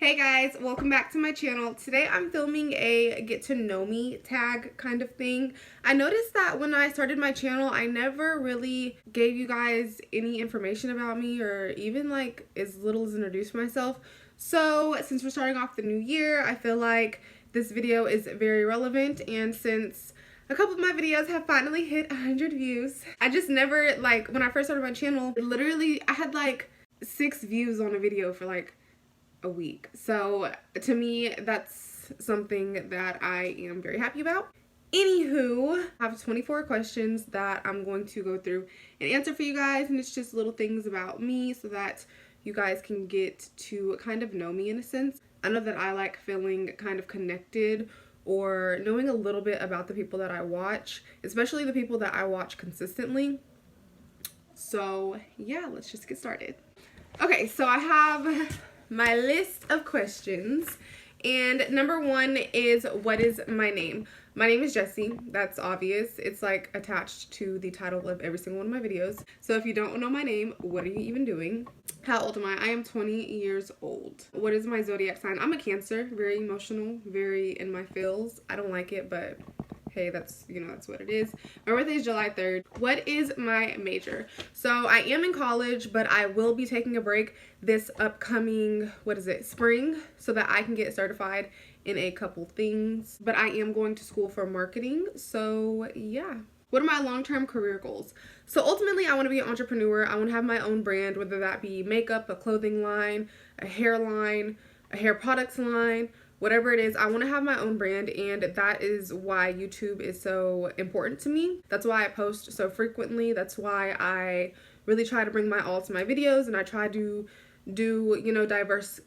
Hey guys, welcome back to my channel. Today I'm filming a get to know me tag kind of thing. I noticed that when I started my channel, I never really gave you guys any information about me or even like as little as introduce myself. So since we're starting off the new year, I feel like this video is very relevant, and since a couple of my videos have finally hit 100 views, I just never, like, when I first started my channel, literally I had like 6 views on a video for like a week. So to me, that's something that I am very happy about. Anywho, I have 24 questions that I'm going to go through and answer for you guys, and it's just little things about me so that you guys can get to kind of know me in a sense. I know that I like feeling kind of connected or knowing a little bit about the people that I watch, especially the people that I watch consistently. So yeah, let's just get started. Okay, so I have my list of questions, and number one is, what is my name? My name is Jesi. That's obvious. It's like attached to the title of every single one of my videos. So if you don't know my name, what are you even doing? How old am I? I am 20 years old. What is my zodiac sign? I'm a Cancer, very emotional, very in my feels. I don't like it, but hey, that's, you know, that's what it is. My birthday is July 3rd. What is my major? So I am in college, but I will be taking a break this upcoming, spring, so that I can get certified in a couple things. But I am going to school for marketing, so yeah. What are my long-term career goals? So ultimately, I want to be an entrepreneur. I want to have my own brand, whether that be makeup, a clothing line, a hair line, a hair products line, whatever it is. I want to have my own brand, and that is why YouTube is so important to me. That's why I post so frequently. That's why I really try to bring my all to my videos, and I try to do, you know, diverse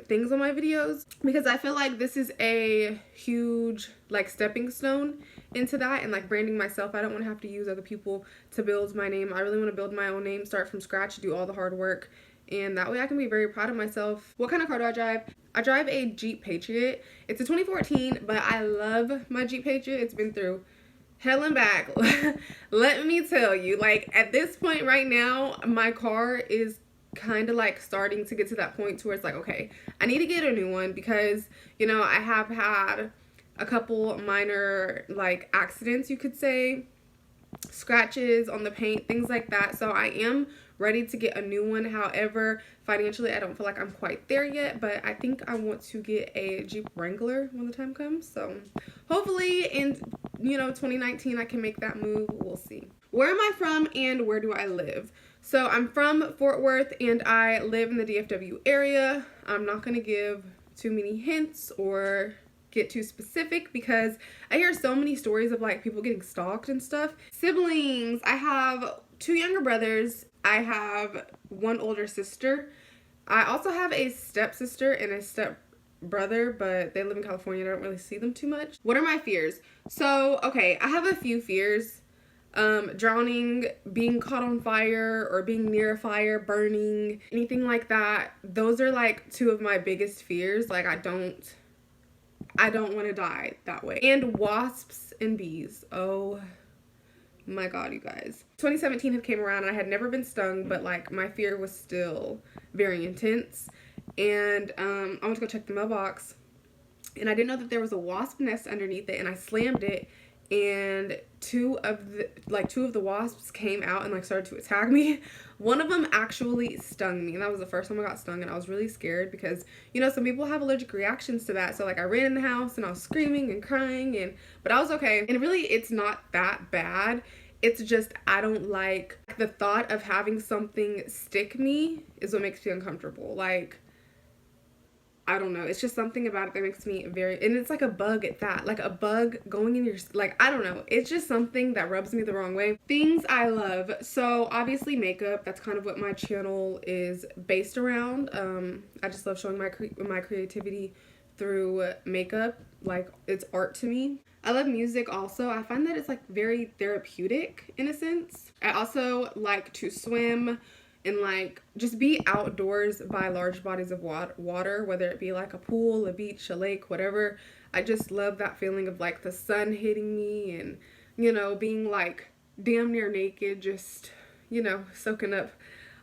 things on my videos, because I feel like this is a huge like stepping stone into that, and like branding myself. I don't want to have to use other people to build my name. I really want to build my own name, start from scratch, do all the hard work, and that way I can be very proud of myself. What kind of car do I drive? I drive a Jeep Patriot. It's a 2014, but I love my Jeep Patriot. It's been through hell and back. Let me tell you, like, at this point right now, my car is kind of like starting to get to that point to where it's like, okay, I need to get a new one, because, you know, I have had a couple minor like accidents, you could say, scratches on the paint, things like that. So I am ready to get a new one. However, financially, I don't feel like I'm quite there yet, but I think I want to get a Jeep Wrangler when the time comes. So hopefully in, you know, 2019, I can make that move. We'll see. Where am I from and where do I live? So I'm from Fort Worth, and I live in the DFW area. I'm not going to give too many hints or get too specific, because I hear so many stories of like people getting stalked and stuff. Siblings, I have 2 younger brothers. I have 1 older sister. I also have a stepsister and a step brother, but they live in California and I don't really see them too much. What are my fears? So, okay, I have a few fears. Drowning, being caught on fire, or being near a fire, burning, anything like that. Those are like 2 of my biggest fears. Like, I don't want to die that way. And wasps and bees. Oh my god, you guys. 2017 came around and I had never been stung, but like my fear was still very intense. And I went to go check the mailbox, and I didn't know that there was a wasp nest underneath it, and I slammed it, and two of the wasps came out and like started to attack me. One of them actually stung me, and that was the first time I got stung, and I was really scared because, you know, some people have allergic reactions to that. So like I ran in the house and I was screaming and crying, but I was okay. And really, it's not that bad. It's just I don't like the thought of having something stick me is what makes me uncomfortable. Like, I don't know. It's just something about it that makes me very, and it's like a bug at that, like a bug going in your, like, I don't know. It's just something that rubs me the wrong way. Things I love. So obviously makeup, that's kind of what my channel is based around. I just love showing my creativity through makeup. Like, it's art to me. I love music also. I find that it's like very therapeutic in a sense. I also like to swim and like just be outdoors by large bodies of water, whether it be like a pool, a beach, a lake, whatever. I just love that feeling of like the sun hitting me, and, you know, being like damn near naked, just, you know, soaking up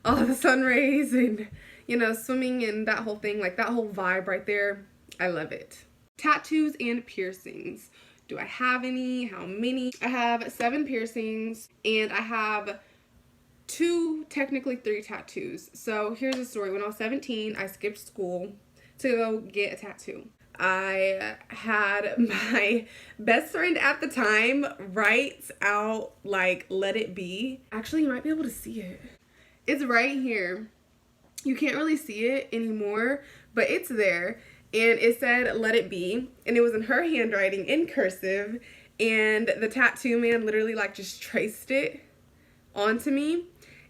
all of the sun rays, and, you know, swimming and that whole thing, like that whole vibe right there. I love it. Tattoos and piercings. Do I have any? How many? I have 7 piercings and I have 2, technically 3 tattoos. So here's the story. When I was 17, I skipped school to go get a tattoo. I had my best friend at the time write out like "let it be." Actually, you might be able to see it. It's right here. You can't really see it anymore, but it's there. And it said "let it be," and it was in her handwriting in cursive, and the tattoo man literally like just traced it onto me.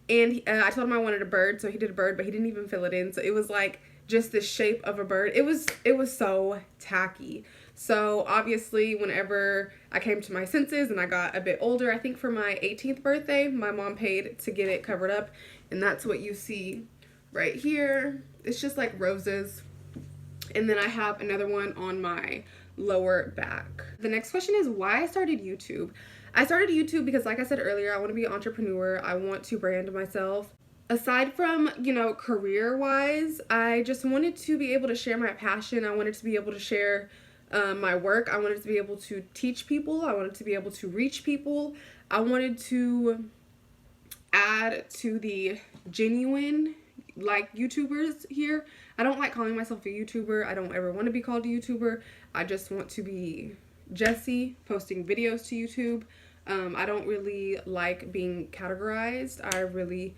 And I told him I wanted a bird, so he did a bird, but he didn't even fill it in. So it was like just the shape of a bird. It was so tacky. So obviously whenever I came to my senses and I got a bit older, I think for my 18th birthday, my mom paid to get it covered up, and that's what you see right here. It's just like roses. And then I have another one on my lower back. The next question is why I started YouTube. I started YouTube because, like I said earlier, I want to be an entrepreneur. I want to brand myself. Aside from, you know, career-wise, I just wanted to be able to share my passion. I wanted to be able to share my work. I wanted to be able to teach people. I wanted to be able to reach people. I wanted to add to the genuine, like, YouTubers here. I don't like calling myself a YouTuber. I don't ever want to be called a YouTuber. I just want to be Jesi, posting videos to YouTube. I don't really like being categorized. I really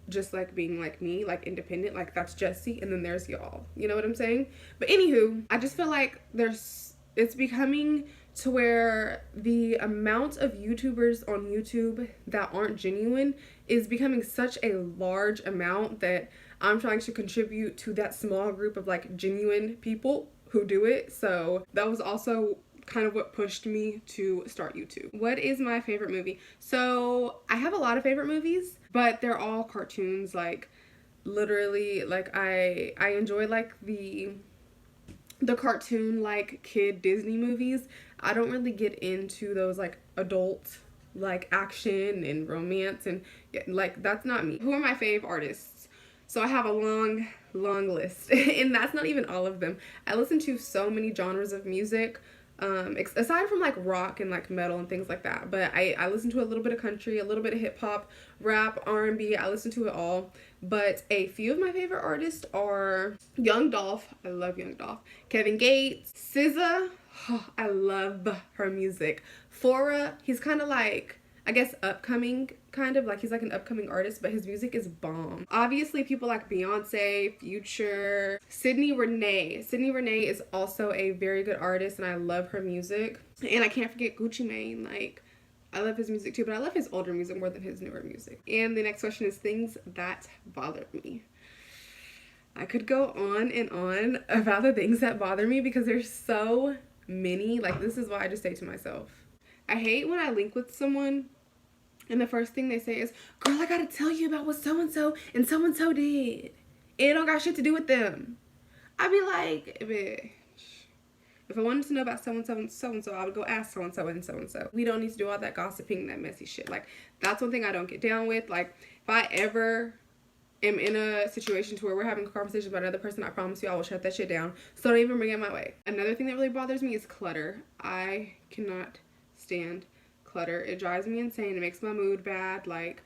just like being like me, like independent, like that's Jesi, and then there's y'all. You know what I'm saying? But anywho, I just feel like it's becoming to where the amount of YouTubers on YouTube that aren't genuine is becoming such a large amount that I'm trying to contribute to that small group of like genuine people who do it. So that was also kind of what pushed me to start YouTube. What is my favorite movie? So I have a lot of favorite movies, but they're all cartoons. Like literally, like I enjoy like the cartoon like kid Disney movies. I don't really get into those like adult like action and romance and like that's not me. Who are my fave artists? So I have a long list and that's not even all of them. I listen to so many genres of music. Aside from like rock and like metal and things like that, but I listen to a little bit of country, a little bit of hip hop, rap, R&B. I listen to it all. But a few of my favorite artists are Young Dolph. I love Young Dolph. Kevin Gates, SZA. Oh, I love her music. Fora. He's kind of like, I guess, upcoming, kind of like he's like an upcoming artist, but his music is bomb. Obviously people like Beyonce, Future, Sydney Renee. Sydney Renee is also a very good artist and I love her music. And I can't forget Gucci Mane. Like I love his music too, but I love his older music more than his newer music. And the next question is things that bother me. I could go on and on about the things that bother me because there's so many. Like this is why I just say to myself, I hate when I link with someone and the first thing they say is, girl, I gotta tell you about what so-and-so and so-and-so did. It don't got shit to do with them. I'd be like, bitch, if I wanted to know about so-and-so and so-and-so, I would go ask so-and-so and so-and-so. We don't need to do all that gossiping, that messy shit. Like, that's one thing I don't get down with. Like, if I ever am in a situation to where we're having a conversation about another person, I promise you I will shut that shit down. So don't even bring it my way. Another thing that really bothers me is clutter. I cannot stand clutter. It drives me insane. It makes my mood bad. Like,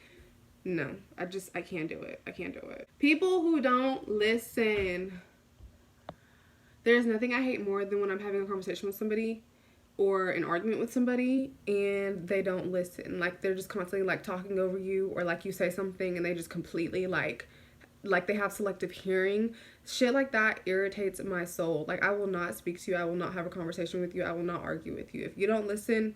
no, I can't do it. I can't do it. People who don't listen. There's nothing I hate more than when I'm having a conversation with somebody or an argument with somebody and they don't listen. Like they're just constantly like talking over you, or like you say something and they just completely like they have selective hearing. Shit like that irritates my soul. Like I will not speak to you. I will not have a conversation with you. I will not argue with you. If you don't listen,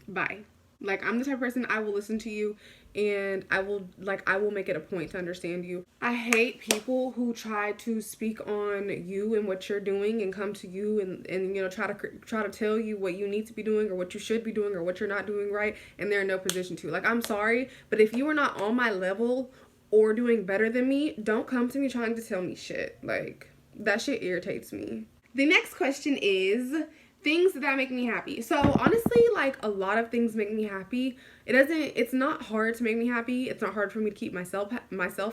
bye. Like I'm the type of person, I will listen to you and I will make it a point to understand you. I hate people who try to speak on you and what you're doing and come to you and you know try to tell you what you need to be doing or what you should be doing or what you're not doing right, and they're in no position to. Like I'm sorry, but if you are not on my level or doing better than me, don't come to me trying to tell me shit. Like that shit irritates me. The next question is Things that make me happy. So honestly, like, a lot of things make me happy. It's not hard to make me happy. It's not hard for me to keep myself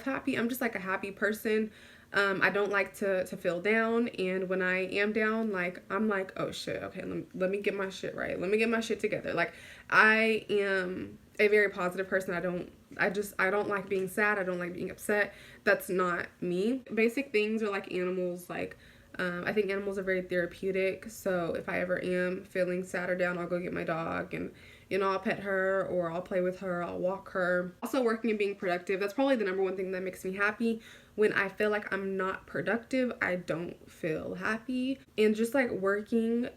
happy. I'm just like a happy person. I don't like to feel down, and when I am down, like, I'm like, oh shit, okay, let me get my shit right. Let me get my shit together. Like, I am a very positive person. I don't like being sad. I don't like being upset. That's not me. Basic things are like animals. Like, I think animals are very therapeutic. So if I ever am feeling sad or down, I'll go get my dog and, you know, I'll pet her or I'll play with her. I'll walk her. Also, working and being productive. That's probably the number one thing that makes me happy. When I feel like I'm not productive, I don't feel happy. And just like working,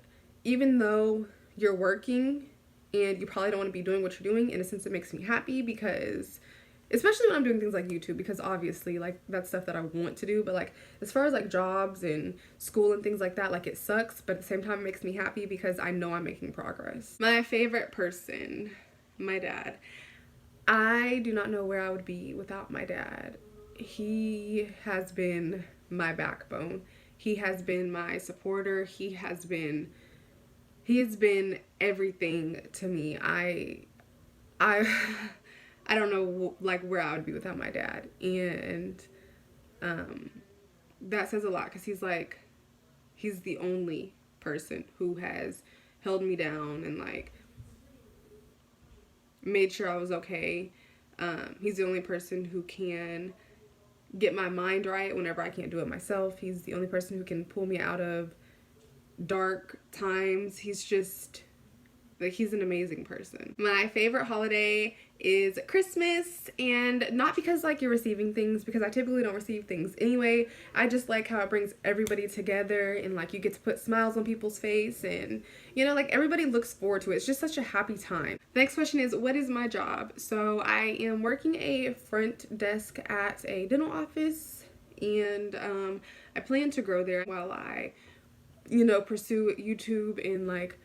even though you're working and you probably don't want to be doing what you're doing, in a sense it makes me happy, because especially when I'm doing things like YouTube, because obviously, like, that's stuff that I want to do. But like, as far as like jobs and school and things like that, like, it sucks, but at the same time it makes me happy because I know I'm making progress. My favorite person, my dad. I do not know where I would be without my dad. He has been my backbone. He has been my supporter. He has been everything to me. I I don't know, like, where I would be without my dad. And that says a lot, because he's the only person who has held me down and, like, made sure I was okay. He's the only person who can get my mind right whenever I can't do it myself. He's the only person who can pull me out of dark times. He's just, like, he's an amazing person. My favorite holiday is Christmas, and not because, like, you're receiving things, because I typically don't receive things anyway. I just like how it brings everybody together, and, like, you get to put smiles on people's face, and, you know, like, everybody looks forward to it. It's just such a happy time. The next question is, what is my job? So I am working a front desk at a dental office, and I plan to grow there while I, you know, pursue YouTube and, like,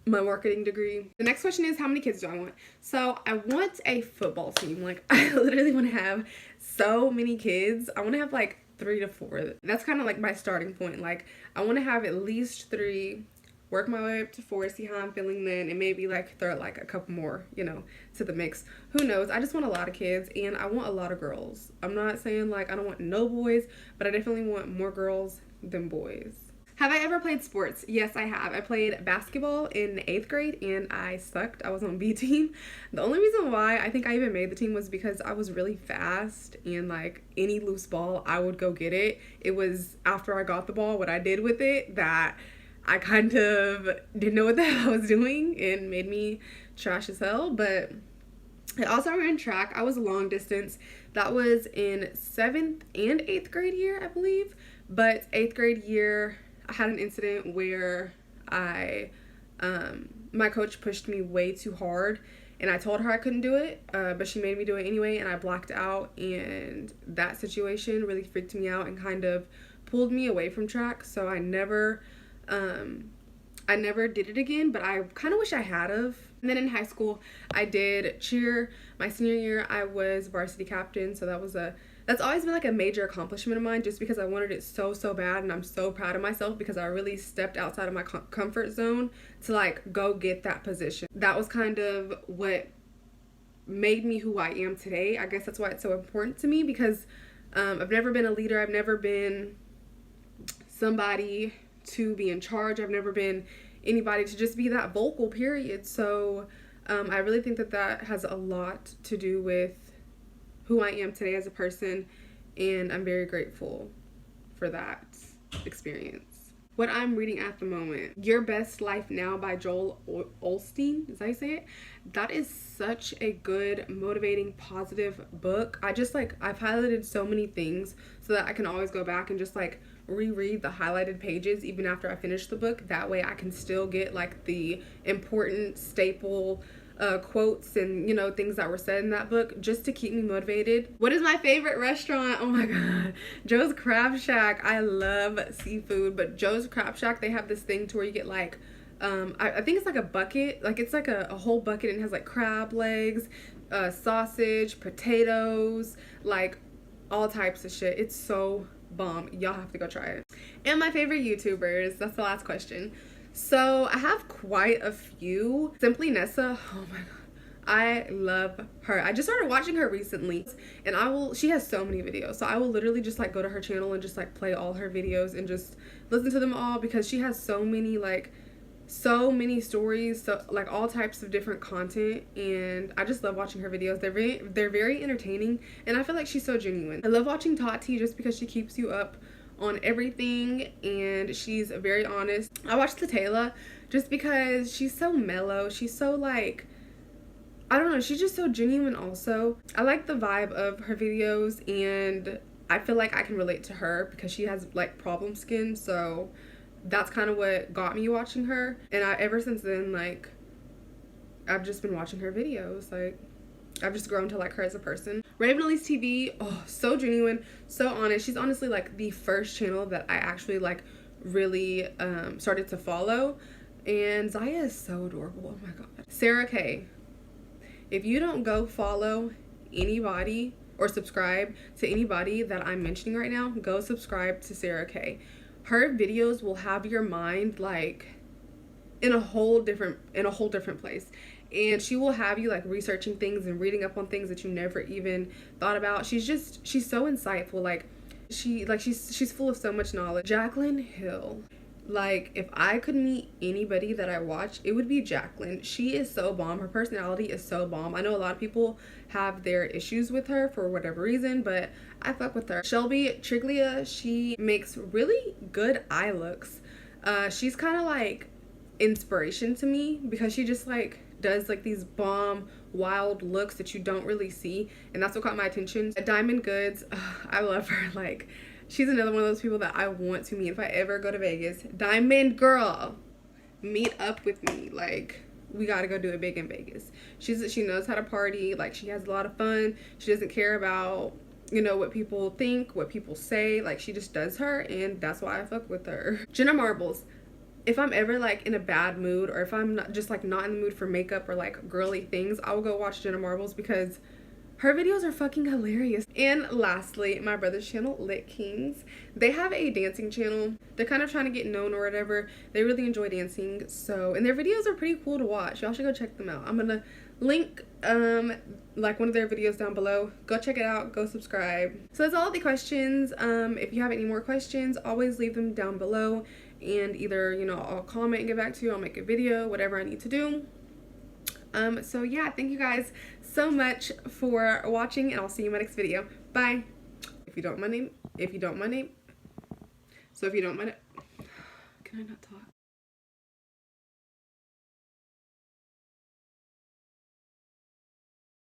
my marketing degree. The next question is, how many kids do I want? So I want a football team. Like, I literally want to have so many kids. I want to have like 3 to 4. That's kind of like my starting point. Like, I want to have at least 3, work my way up to 4, see how I'm feeling then, and maybe like throw like a couple more, you know, to the mix. Who knows? I just want a lot of kids, and I want a lot of girls. I'm not saying like I don't want no boys, but I definitely want more girls than boys. Have I ever played sports? Yes, I have. I played basketball in 8th grade, and I sucked. I was on B team. The only reason why I think I even made the team was because I was really fast, and like any loose ball, I would go get it. It was after I got the ball, what I did with it, that I kind of didn't know what the hell I was doing, and made me trash as hell. But I also ran track. I was long distance. That was in 7th and 8th grade year, I believe. But 8th grade year, I had an incident where my coach pushed me way too hard, and I told her I couldn't do it, but she made me do it anyway, and I blacked out, and that situation really freaked me out and kind of pulled me away from track. So I never did it again, but I kind of wish I had of. And then in high school, I did cheer. My senior year, I was varsity captain, so that's always been like a major accomplishment of mine, just because I wanted it so bad, and I'm so proud of myself because I really stepped outside of my comfort zone to like go get that position. That was kind of what made me who I am today. I guess that's why it's so important to me, because I've never been a leader. I've never been somebody to be in charge. I've never been anybody to just be that vocal, period. So I really think that has a lot to do with who I am today as a person, and I'm very grateful for that experience. What I'm reading at the moment, Your Best Life Now by Joel Osteen, is that how you say it? That is such a good, motivating, positive book. I've highlighted so many things so that I can always go back and just like reread the highlighted pages even after I finish the book. That way I can still get like the important staple quotes and, you know, things that were said in that book, just to keep me motivated. What is my favorite restaurant? Oh my god, Joe's Crab Shack. I love seafood, but Joe's Crab Shack, they have this thing to where you get like I think it's like a bucket, like it's like a whole bucket, and it has like crab legs, sausage, potatoes, like all types of shit. It's so bomb. Y'all have to go try it. And my favorite YouTubers, that's the last question. So I have quite a few. Simply Nessa, oh my god, I love her. I just started watching her recently, and she has so many videos, so I will literally just like go to her channel and just like play all her videos and just listen to them all, because she has so many stories, so like all types of different content, and I just love watching her videos. They're very entertaining, and I feel like she's so genuine. I love watching Tati just because she keeps you up on everything, and she's very honest. I watched Taylor just because she's so mellow. She's so like, I don't know, she's just so genuine also. I like the vibe of her videos, and I feel like I can relate to her because she has like problem skin, so that's kind of what got me watching her. And ever since then, like, I've just been watching her videos. Like, I've just grown to like her as a person. Raven Elise TV, oh, so genuine, so honest. She's honestly like the first channel that I actually like really started to follow. And Zaya is so adorable, oh my god. Sarah K, if you don't go follow anybody or subscribe to anybody that I'm mentioning right now, go subscribe to Sarah K. Her videos will have your mind like in a whole different place, and she will have you like researching things and reading up on things that you never even thought about. She's so insightful. Like she's full of so much knowledge. Jacqueline Hill, like, if I could meet anybody that I watch, it would be Jacqueline. She is so bomb. Her personality is so bomb. I know a lot of people have their issues with her for whatever reason, but I fuck with her. Shelby Triglia, she makes really good eye looks. She's kind of like inspiration to me because she just like does like these bomb wild looks that you don't really see, and that's what caught my attention. Diamond Goods, I love her. Like, she's another one of those people that I want to meet if I ever go to Vegas. Diamond girl, meet up with me. Like, we gotta go do it big in Vegas. She knows how to party. Like, she has a lot of fun. She doesn't care about, you know, what people think, what people say. Like, she just does her, and that's why I fuck with her. Jenna Marbles, if I'm ever like in a bad mood, or if I'm not in the mood for makeup or like girly things, I will go watch Jenna Marbles because her videos are fucking hilarious. And lastly, my brother's channel, Lit Kings. They have a dancing channel. They're kind of trying to get known or whatever. They really enjoy dancing, so, and their videos are pretty cool to watch. Y'all should go check them out. I'm gonna link like one of their videos down below. Go check it out, go subscribe. So that's all the questions. If you have any more questions, always leave them down below, and either, you know, I'll comment and get back to you. I'll make a video, whatever I need to do. So yeah, thank you guys so much for watching, and I'll see you in my next video. Bye. If you don't mind it, can I not talk?